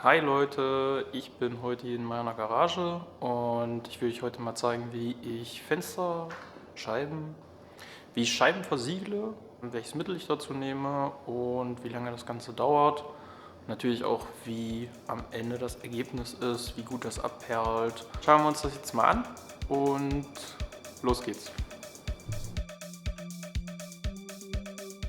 Hi Leute, ich bin heute hier in meiner Garage und ich will euch heute mal zeigen, wie ich Scheiben versiegle, welches Mittel ich dazu nehme und wie lange das Ganze dauert. Natürlich auch, wie am Ende das Ergebnis ist, wie gut das abperlt. Schauen wir uns das jetzt mal an und los geht's.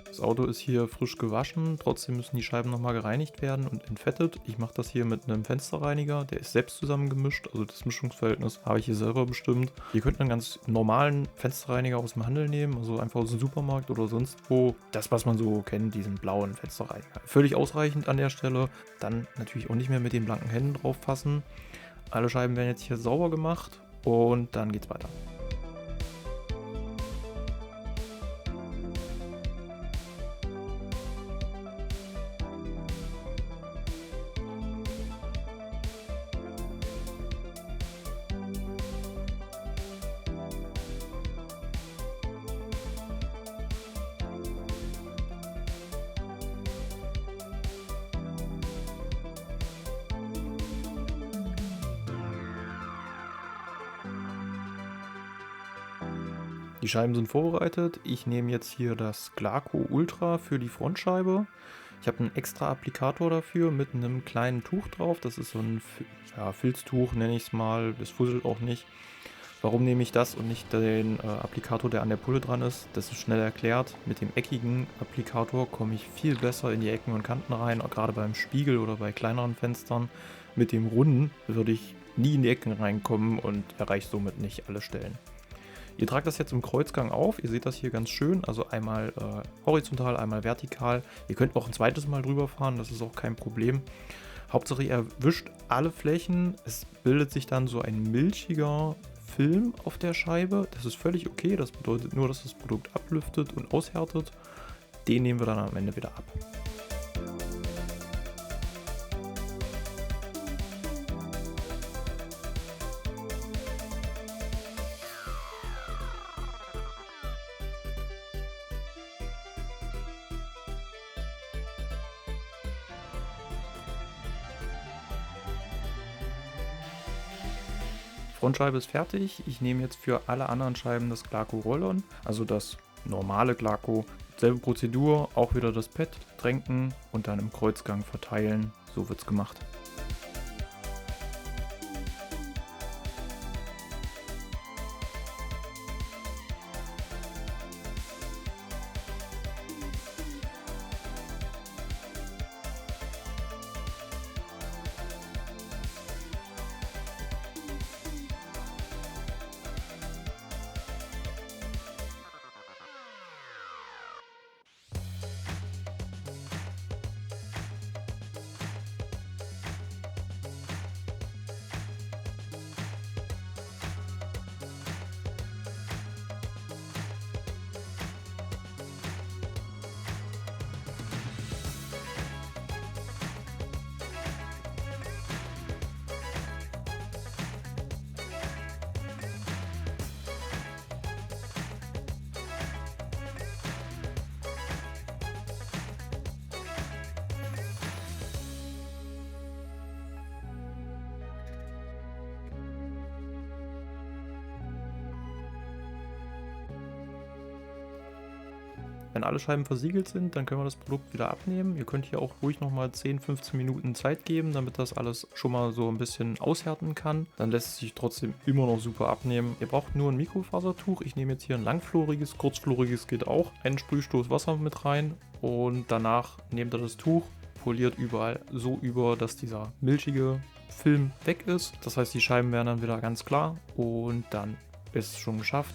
Das Auto ist hier frisch gewaschen, trotzdem müssen die Scheiben nochmal gereinigt werden und entfettet. Ich mache das hier mit einem Fensterreiniger, der ist selbst zusammengemischt, also das Mischungsverhältnis habe ich hier selber bestimmt. Ihr könnt einen ganz normalen Fensterreiniger aus dem Handel nehmen, also einfach aus dem Supermarkt oder sonst wo. Das, was man so kennt, diesen blauen Fensterreiniger. Völlig ausreichend an der Stelle. Dann natürlich auch nicht mehr mit den blanken Händen drauf fassen. Alle Scheiben werden jetzt hier sauber gemacht und dann geht's weiter. Die Scheiben sind vorbereitet. Ich nehme jetzt hier das Glaco Ultra für die Frontscheibe. Ich habe einen extra Applikator dafür mit einem kleinen Tuch drauf. Das ist so ein Filztuch, nenne ich es mal. Das fusselt auch nicht. Warum nehme ich das und nicht den Applikator, der an der Pulle dran ist? Das ist schnell erklärt. Mit dem eckigen Applikator komme ich viel besser in die Ecken und Kanten rein, auch gerade beim Spiegel oder bei kleineren Fenstern. Mit dem runden würde ich nie in die Ecken reinkommen und erreiche somit nicht alle Stellen. Ihr tragt das jetzt im Kreuzgang auf. Ihr seht das hier ganz schön. Also einmal horizontal, einmal vertikal. Ihr könnt auch ein zweites Mal drüber fahren. Das ist auch kein Problem. Hauptsache ihr erwischt alle Flächen. Es bildet sich dann so ein milchiger Film auf der Scheibe. Das ist völlig okay. Das bedeutet nur, dass das Produkt ablüftet und aushärtet. Den nehmen wir dann am Ende wieder ab. Frontscheibe ist fertig. Ich nehme jetzt für alle anderen Scheiben das Glaco Roll-On, also das normale Glaco. Selbe Prozedur, auch wieder das Pad tränken und dann im Kreuzgang verteilen. So wird's gemacht. Wenn alle Scheiben versiegelt sind, dann können wir das Produkt wieder abnehmen. Ihr könnt hier auch ruhig nochmal 10, 15 Minuten Zeit geben, damit das alles schon mal so ein bisschen aushärten kann. Dann lässt es sich trotzdem immer noch super abnehmen. Ihr braucht nur ein Mikrofasertuch. Ich nehme jetzt hier ein langfloriges, kurzfloriges geht auch. Einen Sprühstoß Wasser mit rein und danach nehmt ihr das Tuch, poliert überall so über, dass dieser milchige Film weg ist. Das heißt, die Scheiben werden dann wieder ganz klar und dann ist es schon geschafft.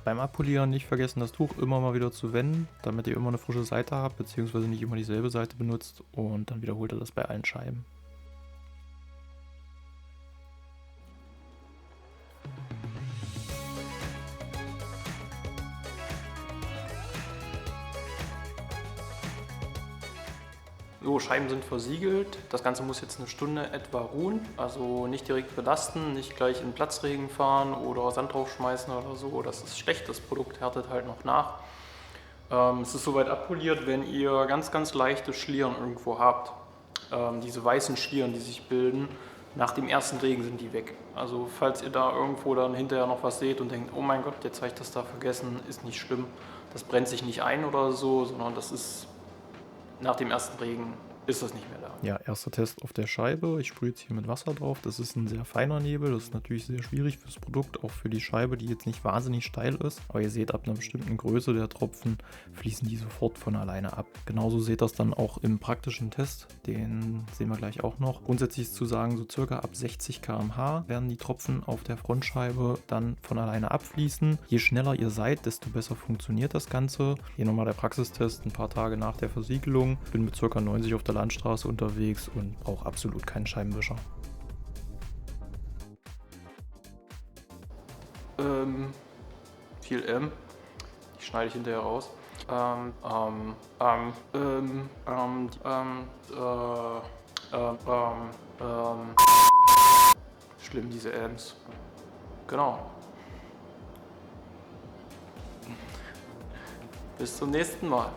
Beim Abpolieren nicht vergessen, das Tuch immer mal wieder zu wenden, damit ihr immer eine frische Seite habt, beziehungsweise nicht immer dieselbe Seite benutzt und dann wiederholt ihr das bei allen Scheiben. So, Scheiben sind versiegelt. Das Ganze muss jetzt eine Stunde etwa ruhen. Also nicht direkt belasten, nicht gleich in Platzregen fahren oder Sand draufschmeißen oder so. Das ist schlecht, das Produkt härtet halt noch nach. Es ist soweit abpoliert, wenn ihr ganz, ganz leichte Schlieren irgendwo habt. Diese weißen Schlieren, die sich bilden, nach dem ersten Regen sind die weg. Also falls ihr da irgendwo dann hinterher noch was seht und denkt, oh mein Gott, jetzt habe ich das da vergessen, ist nicht schlimm. Das brennt sich nicht ein oder so, sondern das ist nach dem ersten Regen ist das nicht mehr da. Ja, erster Test auf der Scheibe. Ich sprühe jetzt hier mit Wasser drauf. Das ist ein sehr feiner Nebel. Das ist natürlich sehr schwierig fürs Produkt, auch für die Scheibe, die jetzt nicht wahnsinnig steil ist. Aber ihr seht, ab einer bestimmten Größe der Tropfen fließen die sofort von alleine ab. Genauso seht das dann auch im praktischen Test. Den sehen wir gleich auch noch. Grundsätzlich ist zu sagen, so circa ab 60 km/h werden die Tropfen auf der Frontscheibe dann von alleine abfließen. Je schneller ihr seid, desto besser funktioniert das Ganze. Hier nochmal der Praxistest, ein paar Tage nach der Versiegelung. Ich bin mit ca. 90 auf der Landstraße unterwegs und brauche absolut keinen Scheibenwischer. Viel M. Die schneide ich hinterher raus. Schlimm, diese M's. Genau. Bis zum nächsten Mal.